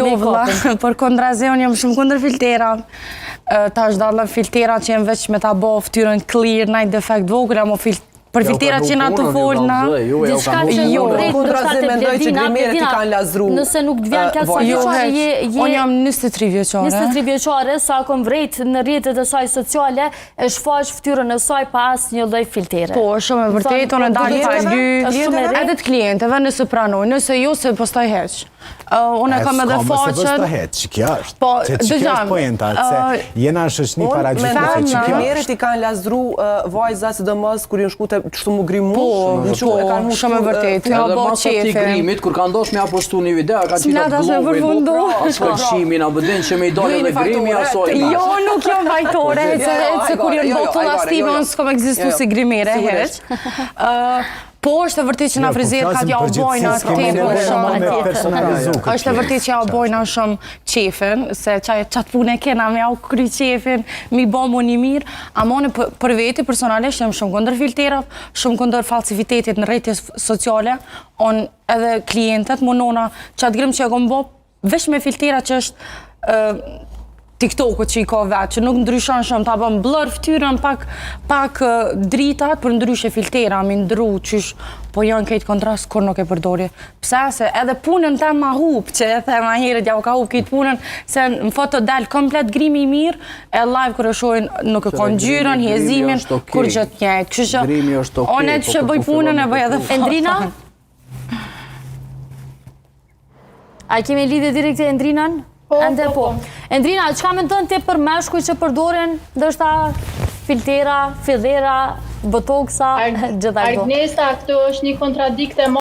Jo, vëlla, për kontrazi, unë jam shumë kundër filtera. Ta është dalë filtera që jenë veç me ta bo ftyrën clear, najt defekt vogël, ama për filtera që na të folna. Diçka që nuk rejtë për shtate Bledina, nëse nuk të vjen kësa vjeqare, unë jam 23 vjeqare. 23 vjeqare, sa kom vrejt në rjetët e saj sociale, e shfaq ftyrën e saj pa as një lloj filtere. Po, shumë e vërtet, unë dalë faly, edhe të klienteve nëse pranoj, nëse jo se postoj heq. Unë e kam edhe faqen... Se posto heq, që kja është. Po, që kja është pojenta, se jena shëshni para gjithë se që kja Primerit i kanë lasdru vajza, sidomos kur jënë shku të qështu më grimu. Po, shumë e vërtet. Edhe masat i grimit, kur ka ndosh me apostu një video, ka qita globin, përshimi në bëdin që me i dole dhe grimi asoj. Jo, nuk jo vajtore, se kur jënë botulla Steven, s'kom egzistu si grimere, heq. Po, është e vërtit që na frizerkat ja u bojna është e vërtit që ja u bojna shumë qefin, se qatë punë e kena me ja u kry qefin, mi bo mu një mirë, a mone për veti personalisht jam shumë kundër filterat, shumë kundër falsifitetit në rrjetet sociale, on edhe klientet, monona qatë grim që e kom bo, vesh me filtera që është TikTok-u që i ka vetë, që nuk ndryshon shumë, ta bëm blur ftyrën, pak dritat, për ndryshe filtera, mi ndru, qysh, po janë këtë kontrast, kur nuk e përdori. Pse, se edhe punën ta ma hup, që e the ma herët ja u ka hup këtë punën, se në foto del komplet grimi i mirë, e live kër e shojnë nuk e konë gjyrën, hjezimin, kur gjët njejt. Kështë që, one që bëj punën e bëj edhe foto. Endrina? A kemi lidhje direkte Endrinan? Ende po. Endrina, qka me ndonë ti për meshkuj që përdoren, dështë filtera, fillera, botoksa, gjitha këto? Agnesa, këto është një kontradikte